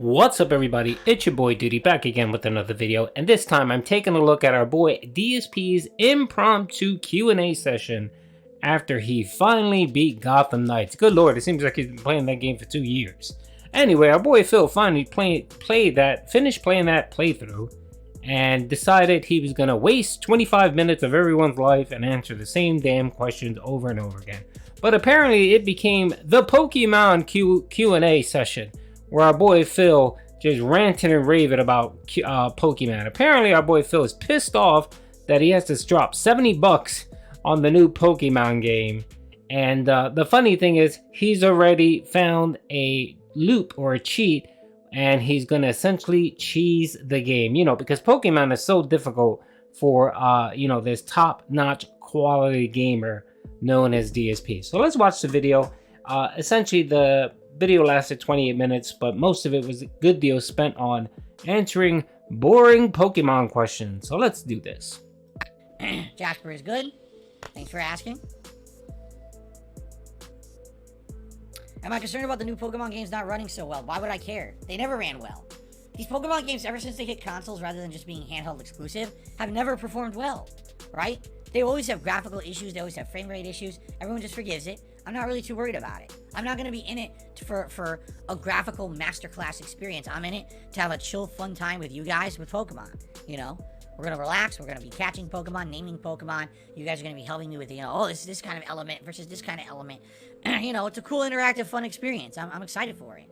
What's up, everybody? It's your boy Duty back again with another video, and this time I'm taking a look at our boy DSP's impromptu Q&A session after he finally beat Gotham Knights. Good lord, it seems like he's been playing that game for 2 years. Anyway, our boy Phil finally finished playing that playthrough and decided he was gonna waste 25 minutes of everyone's life and answer the same damn questions over and over again. But apparently it became the Pokemon Q&A session, where our boy Phil just ranting and raving about Pokemon. Apparently our boy Phil is pissed off that he has to drop 70 bucks on the new Pokemon game. And the funny thing is, he's already found a loop or a cheat, and he's gonna essentially cheese the game, because Pokemon is so difficult for this top-notch quality gamer known as DSP. So let's watch the video. Essentially the video lasted 28 minutes, but most of it was a good deal spent on answering boring Pokemon questions. So let's do this. Jasper is good. Thanks for asking. Am I concerned about the new Pokemon games not running so well? Why would I care? They never ran well. These Pokemon games, ever since they hit consoles rather than just being handheld exclusive, have never performed well, right? They always have graphical issues. They always have frame rate issues. Everyone just forgives it. I'm not really too worried about it. I'm not going to be in it for a graphical masterclass experience. I'm in it to have a chill, fun time with you guys with Pokemon. We're going to relax. We're going to be catching Pokemon, naming Pokemon. You guys are going to be helping me with, this kind of element versus this kind of element. It's a cool, interactive, fun experience. I'm excited for it.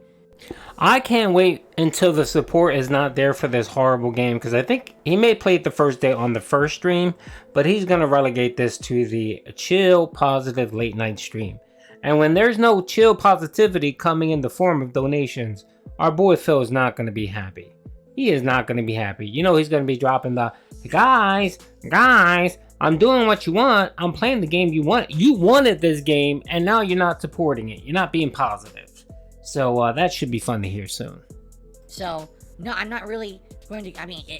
I can't wait until the support is not there for this horrible game, because I think he may play it the first day on the first stream, but he's going to relegate this to the chill, positive late night stream. And when there's no chill positivity coming in the form of donations, our boy Phil is not going to be happy. He is not going to be happy. He's going to be dropping the, guys, I'm doing what you want. I'm playing the game you want. You wanted this game, and now you're not supporting it. You're not being positive. So that should be fun to hear soon. So, no, I'm not really going to,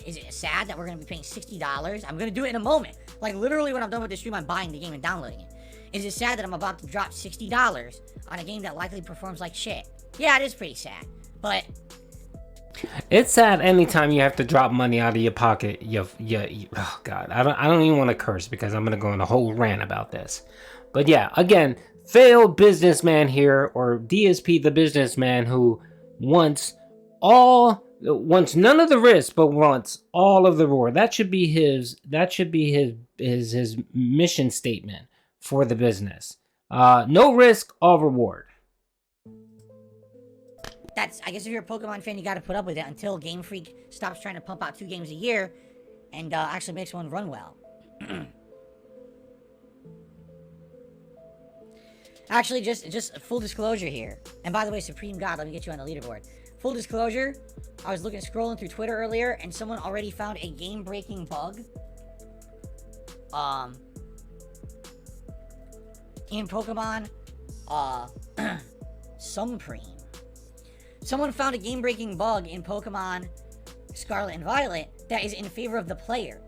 is it sad that we're going to be paying $60? I'm going to do it in a moment. Like, literally when I'm done with the stream, I'm buying the game and downloading it. Is it sad that I'm about to drop $60 on a game that likely performs like shit? Yeah, it is pretty sad, but... It's sad anytime you have to drop money out of your pocket. Oh God, I don't even want to curse because I'm going to go on a whole rant about this. But yeah, again, failed businessman here, or DSP the businessman, who wants none of the risk but wants all of the reward. That should be his mission statement for the business. No risk, all reward. I guess if you're a Pokemon fan, you got to put up with it until Game Freak stops trying to pump out 2 games a year and actually makes one run well. Actually, just full disclosure here. And by the way, Supreme God, let me get you on the leaderboard. Full disclosure, I was scrolling through Twitter earlier, and someone already found a game-breaking bug. In Pokemon, Supreme. Someone found a game-breaking bug in Pokemon Scarlet and Violet that is in favor of the player.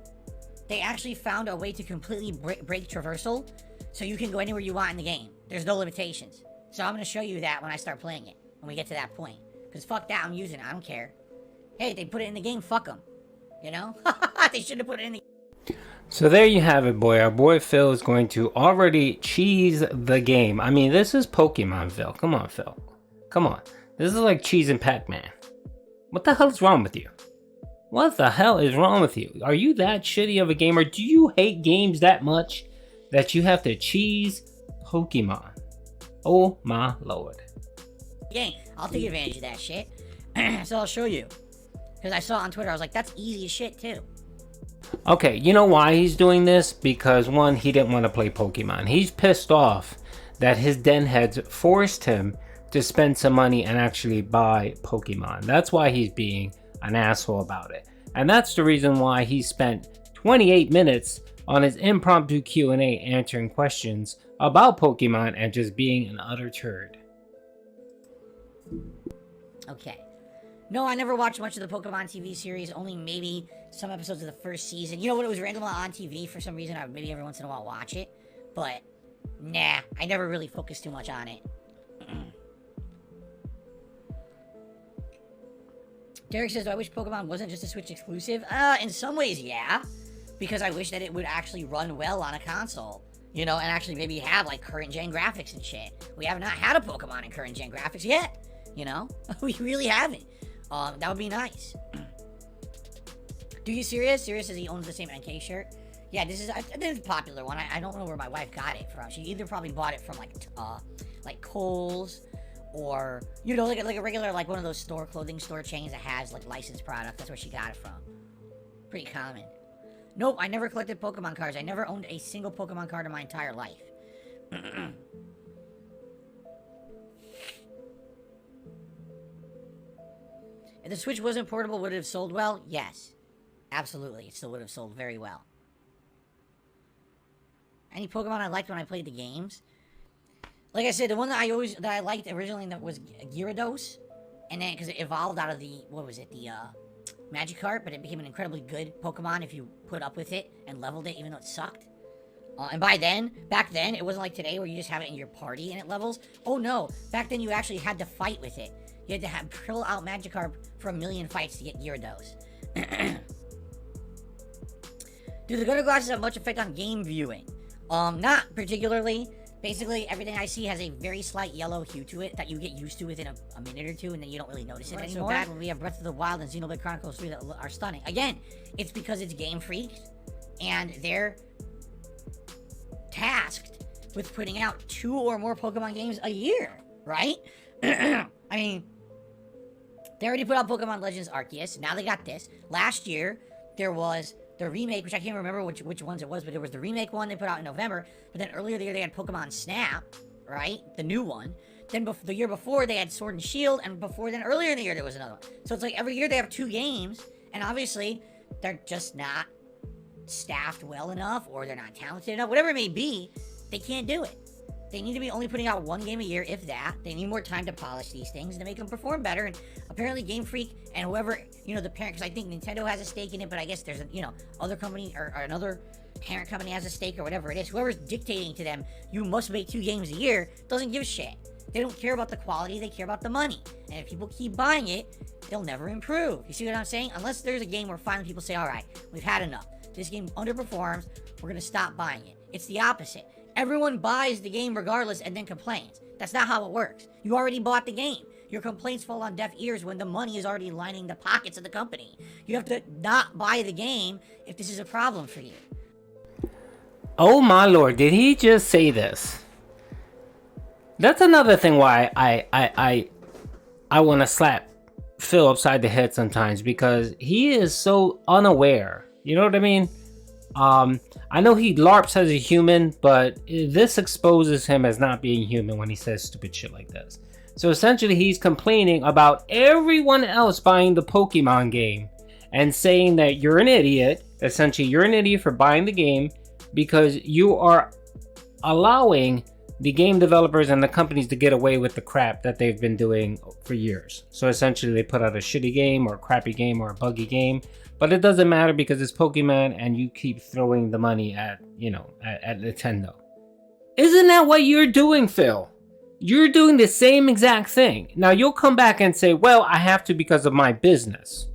They actually found a way to completely break traversal, so you can go anywhere you want in the game. There's no limitations. So I'm going to show you that when I start playing it, when we get to that point. Because fuck that, I'm using it, I don't care. Hey, they put it in the game, fuck them. They should have put it in the... So there you have it, boy. Our boy Phil is going to already cheese the game. This is Pokemon, Phil. Come on, Phil. Come on. This is like cheesing Pac-Man. What the hell is wrong with you? What the hell is wrong with you? Are you that shitty of a gamer? Do you hate games that much that you have to cheese Pokemon? Oh my lord. Game. I'll take advantage of that shit. So I'll show you. Because I saw it on Twitter, I was like, that's easy as shit too. Okay, you know why he's doing this? Because one, he didn't want to play Pokemon. He's pissed off that his den heads forced him to spend some money and actually buy Pokemon. That's why he's being an asshole about it. And that's the reason why he spent 28 minutes on his impromptu Q&A answering questions about Pokemon and just being an utter turd. Okay. No, I never watched much of the Pokemon TV series, only maybe some episodes of the first season. When it was randomly on TV for some reason, I would maybe every once in a while watch it. But, nah, I never really focused too much on it. Derek says, I wish Pokemon wasn't just a Switch exclusive. In some ways, yeah. Because I wish that it would actually run well on a console. You know, and actually maybe have, like, current-gen graphics and shit. We have not had a Pokemon in current-gen graphics yet. You know? We really haven't. That would be nice. Do you serious? Serious says he owns the same NK shirt. Yeah, this is a popular one. I don't know where my wife got it from. She either probably bought it from, like Kohl's, or, you know, like a regular, like, one of those clothing store chains that has, like, licensed product. That's where she got it from. Pretty common. Nope, I never collected Pokemon cards. I never owned a single Pokemon card in my entire life. If the Switch wasn't portable, would it have sold well? Yes. Absolutely. It still would have sold very well. Any Pokemon I liked when I played the games? Like I said, the one that I liked originally that was Gyarados. And then, because it evolved out of the, the Magikarp, but it became an incredibly good Pokemon if you put up with it and leveled it, even though it sucked. And back then, it wasn't like today where you just have it in your party and it levels. Oh no, back then you actually had to fight with it. You had to pull out Magikarp for 1,000,000 fights to get Gyarados. Do the Gunner glasses have much effect on game viewing? Not particularly. Basically, everything I see has a very slight yellow hue to it that you get used to within a minute or two, and then you don't really notice it anymore. So bad when we have Breath of the Wild and Xenoblade Chronicles 3 that are stunning. Again, it's because it's Game Freak, and they're tasked with putting out 2 or more Pokemon games a year, right? I mean, they already put out Pokemon Legends Arceus. Now they got this. Last year, there was the remake, which I can't remember which ones it was, but there was the remake one they put out in November. But then earlier the year they had Pokemon Snap, right? The new one. Then the year before they had Sword and Shield, and before then earlier in the year there was another one. So it's like every year they have 2 games, and obviously they're just not staffed well enough, or they're not talented enough, whatever it may be. They can't do it. They need to be only putting out 1 game a year, if that. They need more time to polish these things and to make them perform better. And apparently Game Freak and whoever, you know, the parent, because I think Nintendo has a stake in it, but I guess there's, other company or another parent company has a stake or whatever it is. Whoever's dictating to them, you must make 2 games a year, doesn't give a shit. They don't care about the quality, they care about the money. And if people keep buying it, they'll never improve. You see what I'm saying? Unless there's a game where finally people say, all right, we've had enough. This game underperforms, we're going to stop buying it. It's the opposite. Everyone buys the game regardless and then complains. That's not how it works. You already bought the game. Your complaints fall on deaf ears when the money is already lining the pockets of the company. You have to not buy the game if this is a problem for you. Oh my lord, did he just say this? That's another thing why I want to slap Phil upside the head sometimes, because he is so unaware. You know what I mean? I know he LARPs as a human, but this exposes him as not being human when he says stupid shit like this. So essentially he's complaining about everyone else buying the Pokemon game and saying that you're an idiot. Essentially, you're an idiot for buying the game because you are allowing the game developers and the companies to get away with the crap that they've been doing for years. So essentially they put out a shitty game or a crappy game or a buggy game, but it doesn't matter because it's Pokemon and you keep throwing the money at Nintendo. Isn't that what you're doing, Phil? You're doing the same exact thing. Now you'll come back and say, well, I have to because of my business.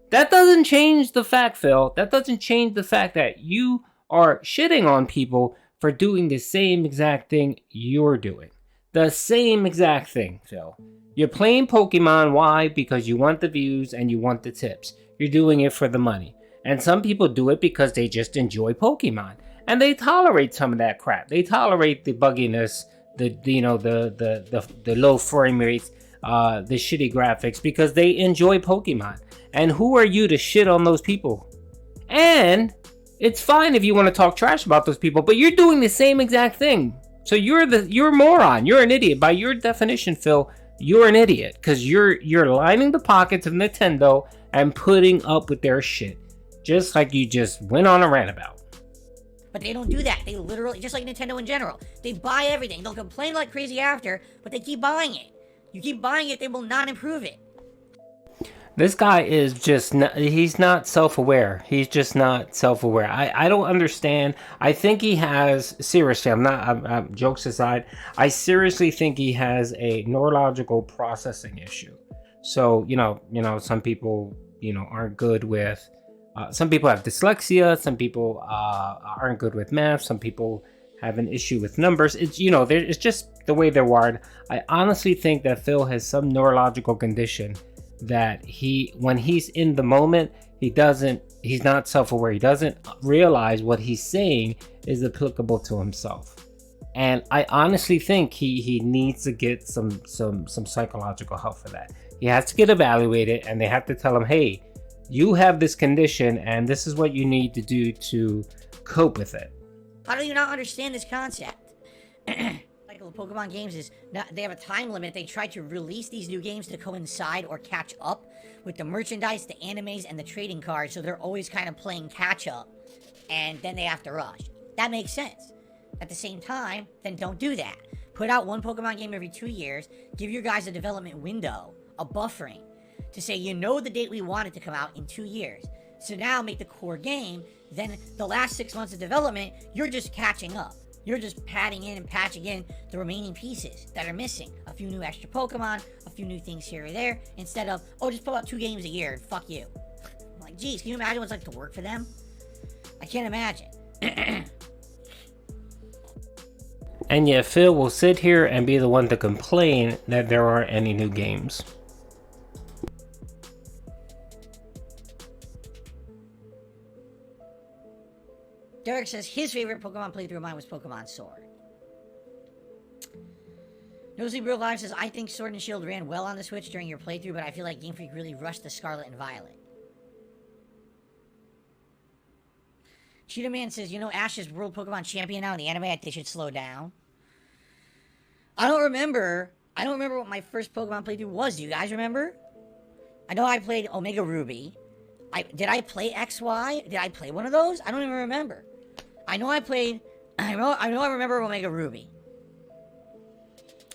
That doesn't change the fact, Phil. That doesn't change the fact that you are shitting on people for doing the same exact thing you're doing. The same exact thing, Phil. You're playing Pokemon. Why? Because you want the views and you want the tips. You're doing it for the money. And some people do it because they just enjoy Pokemon. And they tolerate some of that crap. They tolerate the bugginess, the low frame rates, the shitty graphics, because they enjoy Pokemon. And who are you to shit on those people? And it's fine if you want to talk trash about those people, but you're doing the same exact thing. So you're a moron. You're an idiot. By your definition, Phil, you're an idiot because you're lining the pockets of Nintendo and putting up with their shit, just like you just went on a rant about. But they don't do that. They literally, just like Nintendo in general, they buy everything. They'll complain like crazy after, but they keep buying it. You keep buying it, they will not improve it. This guy is just not, he's not self-aware. He's just not self-aware. I don't understand. I think he has, seriously, I'm jokes aside, I seriously think he has a neurological processing issue. So, some people, aren't good with, some people have dyslexia. Some people aren't good with math. Some people have an issue with numbers. It's just the way they're wired. I honestly think that Phil has some neurological condition that when he's in the moment, he's not self-aware. He doesn't realize what he's saying is applicable to himself. And I honestly think he needs to get some psychological help for that. He has to get evaluated, and they have to tell him, hey, you have this condition and this is what you need to do to cope with it. How do you not understand this concept? Like Pokemon games is they have a time limit. They try to release these new games to coincide or catch up with the merchandise, the animes, and the trading cards, so they're always kind of playing catch up, and then they have to rush. That makes sense. At the same time, then don't do that. Put out one Pokemon game every 2 years. Give your guys a development window, a buffering, to say, the date we want it to come out in 2 years. So now make the core game. Then the last 6 months of development, you're just catching up. You're just padding in and patching in the remaining pieces that are missing. A few new extra Pokemon, a few new things here or there, instead of, just put out 2 games a year and fuck you. I'm like, geez, can you imagine what it's like to work for them? I can't imagine. And yet Phil will sit here and be the one to complain that there aren't any new games. Derek says his favorite Pokemon playthrough of mine was Pokemon Sword. Nosy Real Life says, I think Sword and Shield ran well on the Switch during your playthrough, but I feel like Game Freak really rushed the Scarlet and Violet. Cheetah Man says, Ash is World Pokemon Champion now in the anime. They should slow down. I don't remember what my first Pokemon playthrough was. Do you guys remember? I know I played Omega Ruby. Did I play XY? Did I play one of those? I don't even remember. I remember Omega Ruby.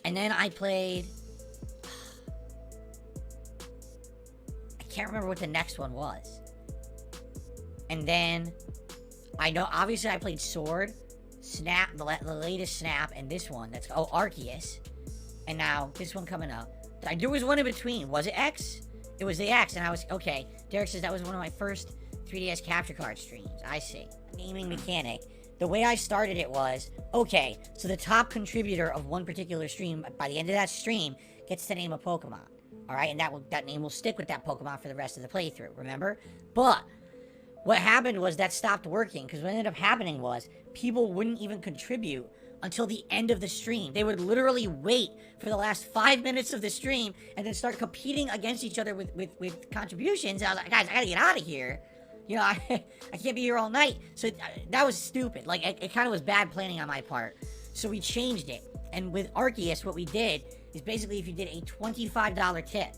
And then I played... I can't remember what the next one was. And then... I know, obviously I played Sword, Snap, the latest Snap, and this one. That's Arceus. And now, this one coming up. There was one in between. Was it X? It was the X, and I was... Okay, Derek says that was one of my first 3DS capture card streams. I see. Naming mechanic. The way I started it was, okay, so the top contributor of one particular stream, by the end of that stream, gets to name a Pokemon. Alright, and that name will stick with that Pokemon for the rest of the playthrough, remember? But... what happened was that stopped working, because what ended up happening was people wouldn't even contribute until the end of the stream. They would literally wait for the last 5 minutes of the stream and then start competing against each other with contributions. And I was like, guys, I gotta get out of here. I can't be here all night. So that was stupid. Like, it kind of was bad planning on my part. So we changed it. And with Arceus, what we did is basically if you did a $25 tip,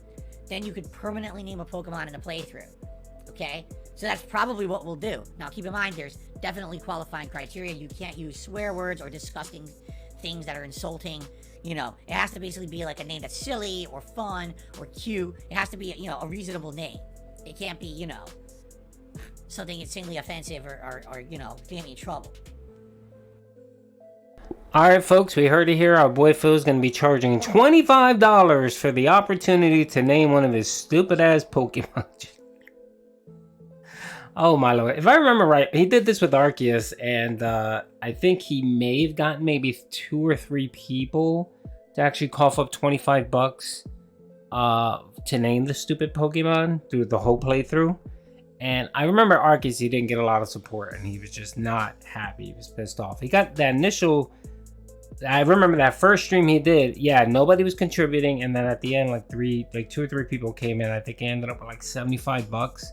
then you could permanently name a Pokemon in a playthrough. Okay? So that's probably what we'll do. Now, keep in mind, there's definitely qualifying criteria. You can't use swear words or disgusting things that are insulting. It has to basically be like a name that's silly or fun or cute. It has to be, a reasonable name. It can't be, something insanely offensive or get me in trouble. Alright, folks, we heard it here. Our boy Phil's going to be charging $25 for the opportunity to name one of his stupid-ass Pokemon. Oh my lord. If I remember right, he did this with Arceus, and I think he may have gotten maybe 2 or 3 people to actually cough up $25 to name the stupid Pokemon through the whole playthrough. And I remember Arceus, he didn't get a lot of support, and he was just not happy. He was pissed off. He got that initial... I remember that first stream he did, yeah, nobody was contributing, and then at the end, like 2 or 3 people came in. I think he ended up with like $75.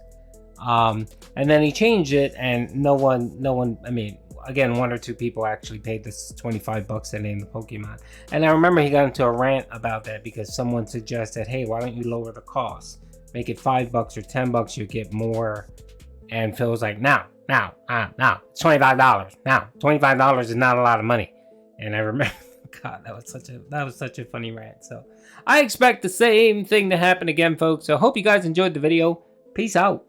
And then he changed it, and no one, I mean, again, 1 or 2 people actually paid this $25 to name the Pokemon. And I remember he got into a rant about that because someone suggested, hey, why don't you lower the cost? Make it $5 or $10, you get more. And Phil was like, no, it's $25. Now, $25 is not a lot of money. And I remember, God, that was such a funny rant. So I expect the same thing to happen again, folks. So I hope you guys enjoyed the video. Peace out.